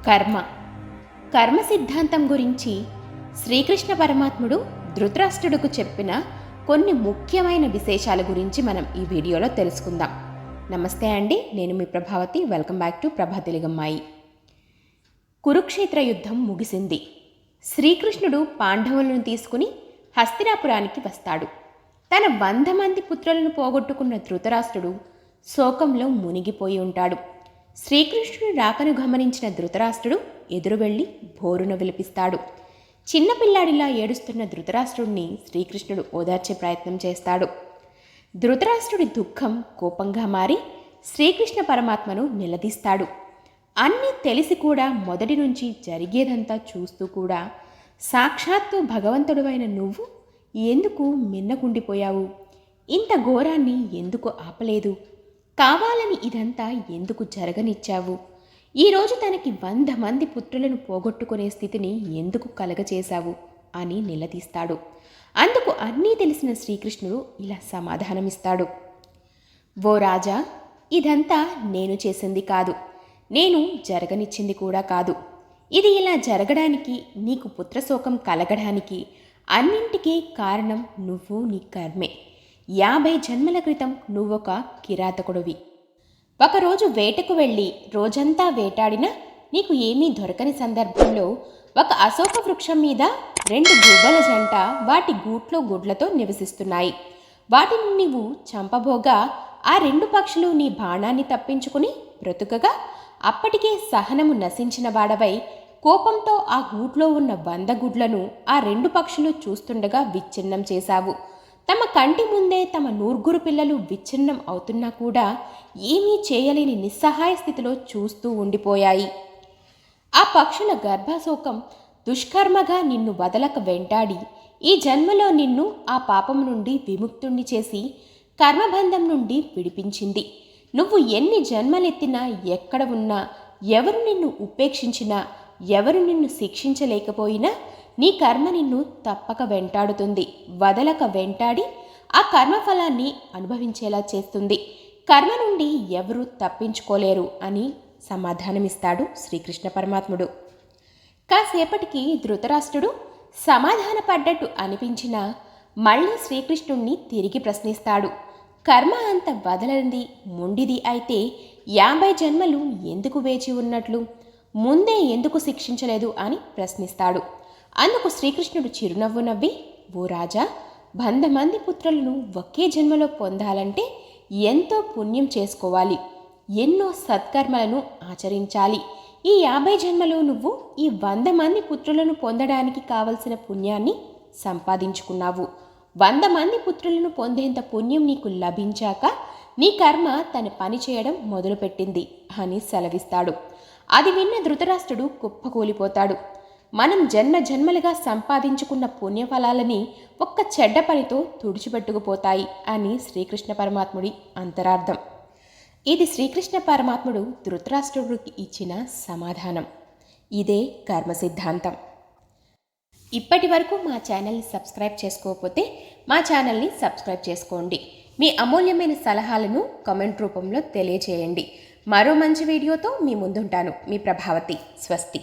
కర్మ కర్మ సిద్ధాంతం గురించి శ్రీకృష్ణ పరమాత్ముడు ధృతరాష్ట్రుడికి చెప్పిన కొన్ని ముఖ్యమైన విశేషాల గురించి మనం ఈ వీడియోలో తెలుసుకుందాం. నమస్తే అండి, నేను మీ ప్రభావతి. వెల్కమ్ బ్యాక్ టు ప్రభా తెలుగమ్మాయి. కురుక్షేత్ర యుద్ధం ముగిసింది. శ్రీకృష్ణుడు పాండవులను తీసుకుని హస్తినాపురానికి వస్తాడు. తన 100 మంది పుత్రులను పోగొట్టుకున్న ధృతరాష్ట్రుడు శోకంలో మునిగిపోయి ఉంటాడు. శ్రీకృష్ణుడు రాకను గమనించిన ధృతరాష్ట్రుడు ఎదురు వెళ్ళి బోరున విలపిస్తాడు. చిన్నపిల్లాడిలా ఏడుస్తున్న ధృతరాష్ట్రుడిని శ్రీకృష్ణుడు ఓదార్చే ప్రయత్నం చేస్తాడు. ధృతరాష్ట్రుడి దుఃఖం కోపంగా మారి శ్రీకృష్ణ పరమాత్మను నిలదీస్తాడు. అన్నీ తెలిసి కూడా మొదటి నుంచి జరిగేదంతా చూస్తూ కూడా సాక్షాత్తు భగవంతుడివైన నువ్వు ఎందుకు మిన్నకుండిపోయావు? ఇంత ఘోరాన్ని ఎందుకు ఆపలేదు? కావాలని ఇదంతా ఎందుకు జరగనిచ్చావు? ఈరోజు తనకి 100 మంది పుత్రులను పోగొట్టుకునే స్థితిని ఎందుకు కలగచేశావు అని నిలదీస్తాడు. అందుకు అన్నీ తెలిసిన శ్రీకృష్ణుడు ఇలా సమాధానమిస్తాడు. ఓ రాజా, ఇదంతా నేను చేసింది కాదు, నేను జరగనిచ్చింది కూడా కాదు. ఇది ఇలా జరగడానికి, నీకు పుత్రశోకం కలగడానికి అన్నింటికీ కారణం నువ్వు, నీ కర్మే. 50 జన్మల క్రితం నువ్వొక కిరాతకుడివి. ఒకరోజు వేటకు వెళ్ళి రోజంతా వేటాడినా నీకు ఏమీ దొరకని సందర్భంలో ఒక అశోక వృక్షం మీద 2 గువ్వల జంట వాటి గూట్లో గుడ్లతో నివసిస్తున్నాయి. వాటిని నీవు చంపబోగా ఆ 2 పక్షులు నీ బాణాన్ని తప్పించుకుని బ్రతుకగా అప్పటికే సహనము నశించిన వాడవై కోపంతో ఆ గూట్లో ఉన్న 100 గుడ్లను ఆ 2 పక్షులు చూస్తుండగా విచ్ఛిన్నం చేశావు. తమ కంటి ముందే తమ 100 పిల్లలు విచ్ఛిన్నం అవుతున్నా కూడా ఏమీ చేయలేని నిస్సహాయ స్థితిలో చూస్తూ ఉండిపోయాయి. ఆ పక్షుల గర్భశోకం దుష్కర్మగా నిన్ను వదలక వెంటాడి ఈ జన్మలో నిన్ను ఆ పాపం నుండి విముక్తుణ్ణి చేసి కర్మబంధం నుండి విడిపించింది. నువ్వు ఎన్ని జన్మలెత్తినా, ఎక్కడ ఉన్నా, ఎవరు నిన్ను ఉపేక్షించినా, ఎవరు నిన్ను శిక్షించలేకపోయినా నీ కర్మ నిన్ను తప్పక వెంటాడుతుంది. వదలక వెంటాడి ఆ కర్మఫలాన్ని అనుభవించేలా చేస్తుంది. కర్మ నుండి ఎవరూ తప్పించుకోలేరు అని సమాధానమిస్తాడు శ్రీకృష్ణ పరమాత్ముడు. కాసేపటికి ధృతరాష్ట్రుడు సమాధానపడ్డట్టు అనిపించినా మళ్ళీ శ్రీకృష్ణుణ్ణి తిరిగి ప్రశ్నిస్తాడు. కర్మ అంత వదలంది, మొండిది అయితే 50 జన్మలు ఎందుకు వేచి ఉన్నట్లు? ముందే ఎందుకు శిక్షించలేదు అని ప్రశ్నిస్తాడు. అందుకు శ్రీకృష్ణుడు చిరునవ్వు నవ్వి, ఓ రాజా, 100 మంది పుత్రులను ఒకే జన్మలో పొందాలంటే ఎంతో పుణ్యం చేసుకోవాలి, ఎన్నో సత్కర్మలను ఆచరించాలి. ఈ 50 జన్మలో నువ్వు ఈ 100 మంది పుత్రులను పొందడానికి కావలసిన పుణ్యాన్ని సంపాదించుకున్నావు. 100 మంది పుత్రులను పొందేంత పుణ్యం నీకు లభించాక నీ కర్మ తన పని చేయడం మొదలుపెట్టింది అని సెలవిస్తాడు. అది విన్న ధృతరాష్ట్రుడు కుప్పకూలిపోతాడు. మనం జన్మలుగా సంపాదించుకున్న పుణ్యఫలాలని ఒక్క చెడ్డ పనితో తుడిచిపెట్టుకుపోతాయి అని శ్రీకృష్ణ పరమాత్ముడి అంతరార్థం. ఇది శ్రీకృష్ణ పరమాత్ముడు ధృతరాష్ట్రుడికి ఇచ్చిన సమాధానం. ఇదే కర్మ సిద్ధాంతం. ఇప్పటి వరకు మా ఛానల్ని సబ్స్క్రైబ్ చేసుకోకపోతే మా ఛానల్ని సబ్స్క్రైబ్ చేసుకోండి. మీ అమూల్యమైన సలహాలను కామెంట్ రూపంలో తెలియజేయండి. మరో మంచి వీడియోతో మీ ముందుంటాను. మీ ప్రభావతి. స్వస్తి.